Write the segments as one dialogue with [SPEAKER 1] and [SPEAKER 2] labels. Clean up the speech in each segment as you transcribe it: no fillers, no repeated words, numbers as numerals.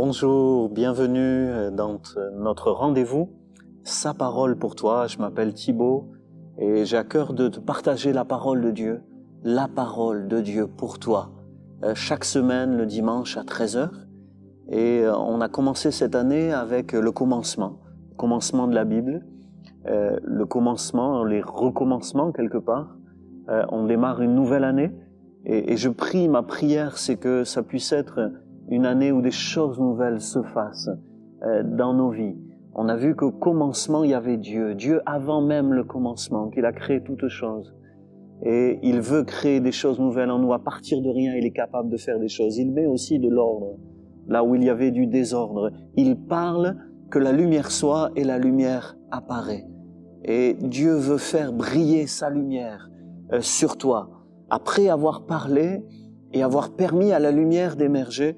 [SPEAKER 1] Bonjour, bienvenue dans notre rendez-vous. Sa parole pour toi, je m'appelle Thibaut et j'ai à cœur de te partager la parole de Dieu, la parole de Dieu pour toi. Chaque semaine, le dimanche à 13h. Et on a commencé cette année avec le commencement de la Bible, le commencement, les recommencements quelque part. On démarre une nouvelle année et je prie, ma prière, c'est que ça puisse être une année où des choses nouvelles se fassent dans nos vies. On a vu qu'au commencement, il y avait Dieu. Dieu avant même le commencement, qu'il a créé toutes choses. Et il veut créer des choses nouvelles en nous. À partir de rien, il est capable de faire des choses. Il met aussi de l'ordre là où il y avait du désordre. Il parle que la lumière soit et la lumière apparaît. Et Dieu veut faire briller sa lumière sur toi. Après avoir parlé et avoir permis à la lumière d'émerger,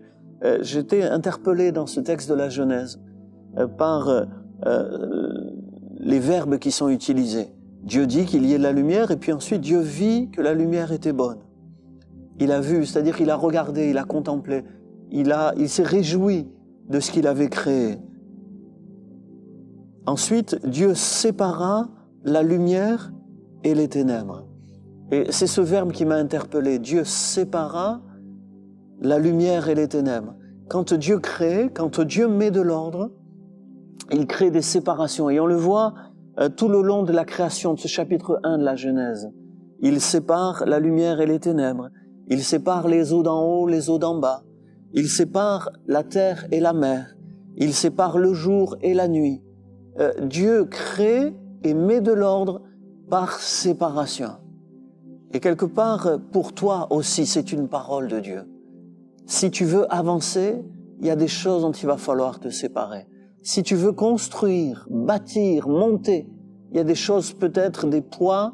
[SPEAKER 1] j'étais interpellé dans ce texte de la Genèse par les verbes qui sont utilisés. Dieu dit qu'il y ait de la lumière et puis ensuite Dieu vit que la lumière était bonne. Il a vu, c'est-à-dire qu'il a regardé, il a contemplé, il s'est réjoui de ce qu'il avait créé. Ensuite, Dieu sépara la lumière et les ténèbres. Et c'est ce verbe qui m'a interpellé. Dieu sépara la lumière et les ténèbres. Quand Dieu crée, quand Dieu met de l'ordre, il crée des séparations. Et on le voit tout le long de la création, de ce chapitre 1 de la Genèse. Il sépare la lumière et les ténèbres. Il sépare les eaux d'en haut, les eaux d'en bas. Il sépare la terre et la mer. Il sépare le jour et la nuit. Dieu crée et met de l'ordre par séparation. Et quelque part, pour toi aussi, c'est une parole de Dieu. Si tu veux avancer, il y a des choses dont il va falloir te séparer. Si tu veux construire, bâtir, monter, il y a des choses, peut-être des poids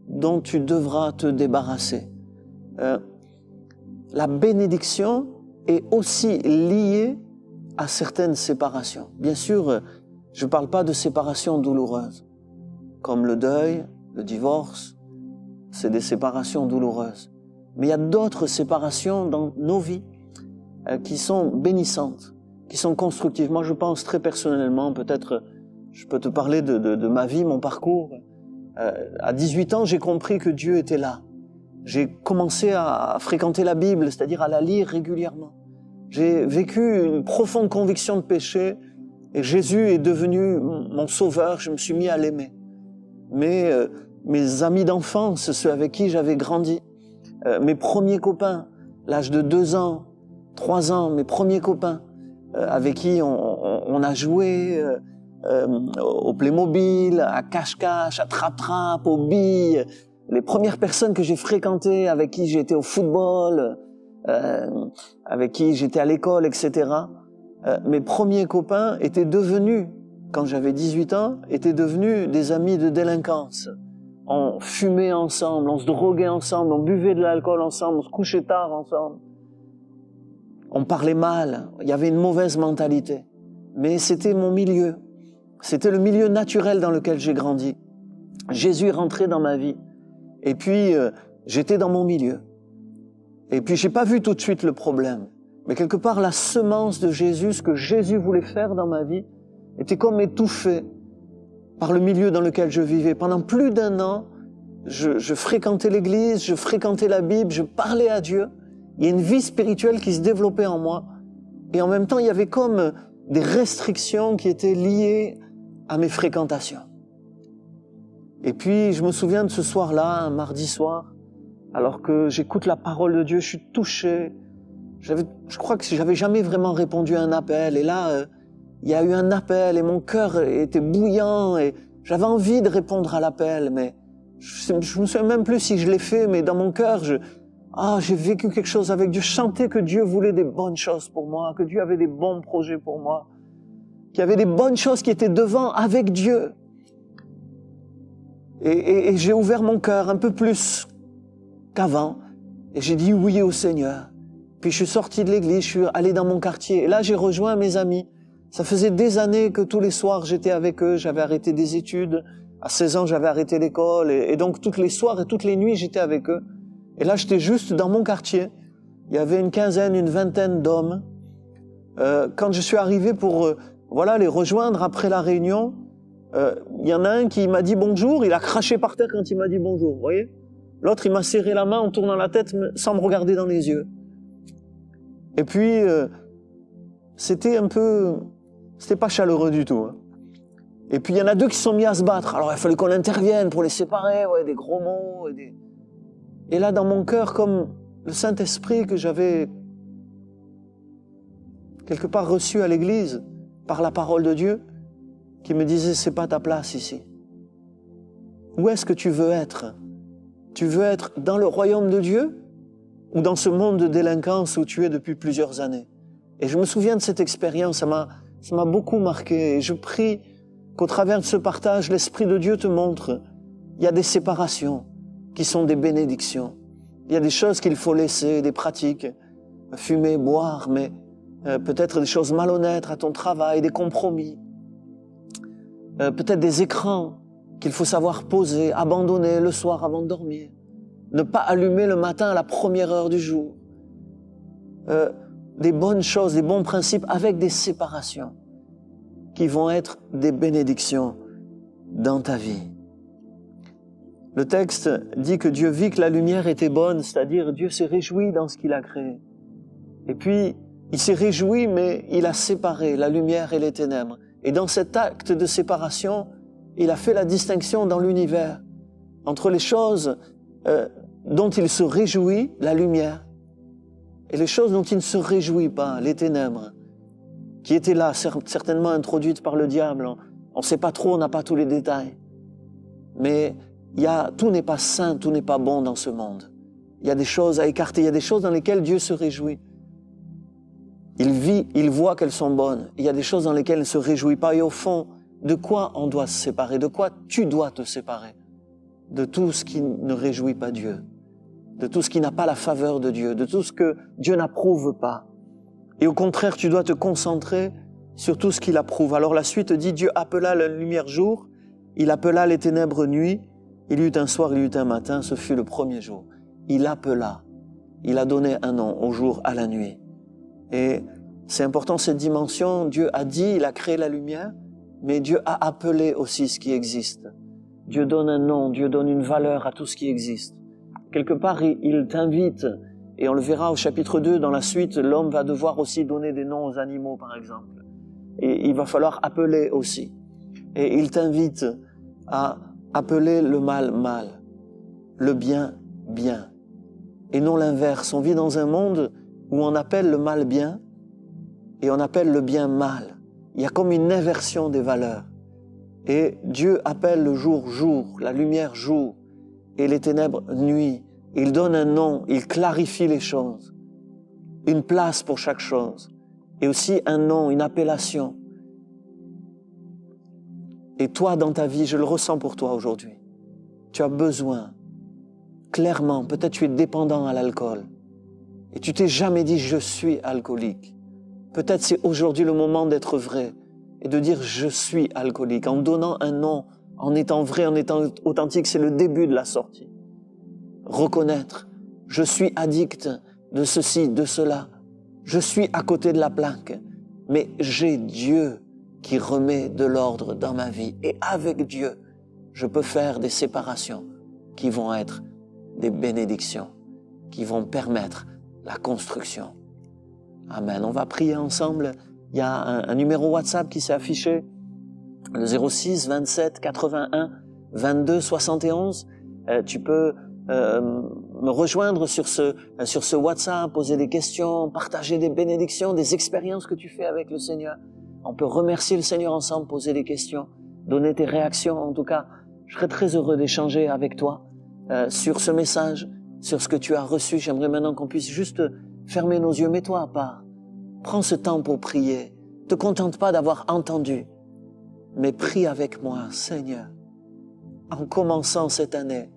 [SPEAKER 1] dont tu devras te débarrasser. La bénédiction est aussi liée à certaines séparations. Bien sûr, je ne parle pas de séparations douloureuses, comme le deuil, le divorce, c'est des séparations douloureuses. Mais il y a d'autres séparations dans nos vies qui sont bénissantes, qui sont constructives. Moi, je pense très personnellement, peut-être, je peux te parler de ma vie, mon parcours. À 18 ans, j'ai compris que Dieu était là. J'ai commencé à fréquenter la Bible, c'est-à-dire à la lire régulièrement. J'ai vécu une profonde conviction de péché et Jésus est devenu mon sauveur, je me suis mis à l'aimer. Mais mes amis d'enfance, ceux avec qui j'avais grandi, mes premiers copains, l'âge de 2 ans, 3 ans, mes premiers copains, avec qui on a joué au Playmobil, à cache-cache, à trappe-trappe, aux billes, les premières personnes que j'ai fréquentées, avec qui j'étais au football, avec qui j'étais à l'école, etc. Mes premiers copains étaient devenus, quand j'avais 18 ans, étaient devenus des amis de délinquance. On fumait ensemble, on se droguait ensemble, on buvait de l'alcool ensemble, on se couchait tard ensemble. On parlait mal, il y avait une mauvaise mentalité. Mais c'était mon milieu. C'était le milieu naturel dans lequel j'ai grandi. Jésus est rentré dans ma vie. Et puis, j'étais dans mon milieu. Et puis, j'ai pas vu tout de suite le problème. Mais quelque part, la semence de Jésus, ce que Jésus voulait faire dans ma vie, était comme étouffée par le milieu dans lequel je vivais. Pendant plus d'1 an, je fréquentais l'église, je fréquentais la Bible, je parlais à Dieu. Il y a une vie spirituelle qui se développait en moi. Et en même temps, il y avait comme des restrictions qui étaient liées à mes fréquentations. Et puis, je me souviens de ce soir-là, un mardi soir, alors que j'écoute la parole de Dieu, je suis touché. Je crois que j'avais jamais vraiment répondu à un appel. Et là, il y a eu un appel et mon cœur était bouillant et j'avais envie de répondre à l'appel, mais je me souviens même plus si je l'ai fait, mais dans mon cœur, j'ai vécu quelque chose avec Dieu. Je sentais que Dieu voulait des bonnes choses pour moi, que Dieu avait des bons projets pour moi, qu'il y avait des bonnes choses qui étaient devant avec Dieu. Et j'ai ouvert mon cœur un peu plus qu'avant et j'ai dit oui au Seigneur. Puis je suis sorti de l'église, je suis allé dans mon quartier et là j'ai rejoint mes amis. Ça faisait des années que tous les soirs j'étais avec eux, j'avais arrêté des études. À 16 ans j'avais arrêté l'école et donc toutes les soirs et toutes les nuits j'étais avec eux. Et là j'étais juste dans mon quartier. Il y avait une quinzaine, une vingtaine d'hommes Quand je suis arrivé pour les rejoindre après la réunion, il y en a un qui m'a dit bonjour, il a craché par terre quand il m'a dit bonjour, vous voyez? L'autre, il m'a serré la main en tournant la tête sans me regarder dans les yeux. Et puis, c'était pas chaleureux du tout. Hein. Et puis, il y en a deux qui se sont mis à se battre. Alors, il fallait qu'on intervienne pour les séparer, des gros mots. Et là, dans mon cœur, comme le Saint-Esprit que j'avais quelque part reçu à l'église par la parole de Dieu, qui me disait, c'est pas ta place ici. Où est-ce que tu veux être? Tu veux être dans le royaume de Dieu ou dans ce monde de délinquance où tu es depuis plusieurs années? Et je me souviens de cette expérience, ça m'a beaucoup marqué. Et je prie qu'au travers de ce partage, l'Esprit de Dieu te montre, il y a des séparations qui sont des bénédictions. Il y a des choses qu'il faut laisser, des pratiques, fumer, boire, mais peut-être des choses malhonnêtes à ton travail, des compromis, peut-être des écrans qu'il faut savoir poser, abandonner le soir avant de dormir, ne pas allumer le matin à la première heure du jour, des bonnes choses, des bons principes avec des séparations qui vont être des bénédictions dans ta vie. Le texte dit que Dieu vit que la lumière était bonne, c'est-à-dire Dieu s'est réjoui dans ce qu'il a créé. Et puis, il s'est réjoui, mais il a séparé la lumière et les ténèbres. Et dans cet acte de séparation, il a fait la distinction dans l'univers entre les choses dont il se réjouit, la lumière, et les choses dont il ne se réjouit pas, les ténèbres, qui étaient là, certainement introduites par le diable. On ne sait pas trop, on n'a pas tous les détails. Mais tout n'est pas sain, tout n'est pas bon dans ce monde. Il y a des choses à écarter, il y a des choses dans lesquelles Dieu se réjouit. Il voit qu'elles sont bonnes. Il y a des choses dans lesquelles il ne se réjouit pas. Et au fond, de quoi on doit se séparer? De quoi tu dois te séparer? De tout ce qui ne réjouit pas Dieu, de tout ce qui n'a pas la faveur de Dieu, de tout ce que Dieu n'approuve pas. Et au contraire, tu dois te concentrer sur tout ce qu'il approuve. Alors la suite dit, Dieu appela la lumière jour, il appela les ténèbres nuit, il y eut un soir, il y eut un matin, ce fut le premier jour. Il appela, il a donné un nom au jour, à la nuit. Et c'est important cette dimension, Dieu a dit, il a créé la lumière, mais Dieu a appelé aussi ce qui existe. Dieu donne un nom, Dieu donne une valeur à tout ce qui existe. Quelque part, il t'invite, et on le verra au chapitre 2, dans la suite, l'homme va devoir aussi donner des noms aux animaux, par exemple. Et il va falloir appeler aussi. Et il t'invite à appeler le mal, mal, le bien, bien. Et non l'inverse. On vit dans un monde où on appelle le mal bien et on appelle le bien mal. Il y a comme une inversion des valeurs. Et Dieu appelle le jour, jour, la lumière, jour, et les ténèbres, nuit. Il donne un nom, il clarifie les choses. Une place pour chaque chose. Et aussi un nom, une appellation. Et toi, dans ta vie, je le ressens pour toi aujourd'hui. Tu as besoin, clairement, peut-être tu es dépendant à l'alcool. Et tu t'es jamais dit, je suis alcoolique. Peut-être c'est aujourd'hui le moment d'être vrai et de dire, je suis alcoolique. En donnant un nom, en étant vrai, en étant authentique, c'est le début de la sortie. Reconnaître, je suis addict de ceci, de cela. Je suis à côté de la plaque, mais j'ai Dieu qui remet de l'ordre dans ma vie. Et avec Dieu, je peux faire des séparations qui vont être des bénédictions, qui vont permettre la construction. Amen. On va prier ensemble. Il y a un numéro WhatsApp qui s'est affiché, le 06 27 81 22 71. Tu peux me rejoindre sur ce WhatsApp, poser des questions, partager des bénédictions, des expériences que tu fais avec le Seigneur. On peut remercier le Seigneur ensemble, poser des questions, donner tes réactions. En tout cas, je serais très heureux d'échanger avec toi sur ce message, sur ce que tu as reçu. J'aimerais maintenant qu'on puisse juste fermer nos yeux, mets-toi à part. Prends ce temps pour prier. Ne te contente pas d'avoir entendu, mais prie avec moi, Seigneur. En commençant cette année,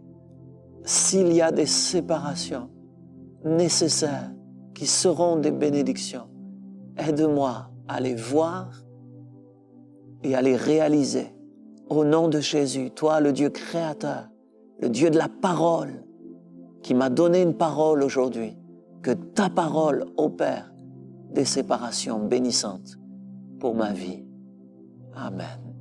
[SPEAKER 1] s'il y a des séparations nécessaires qui seront des bénédictions, aide-moi à les voir et à les réaliser. Au nom de Jésus, toi, le Dieu créateur, le Dieu de la parole, qui m'a donné une parole aujourd'hui, que ta parole opère des séparations bénissantes pour ma vie. Amen.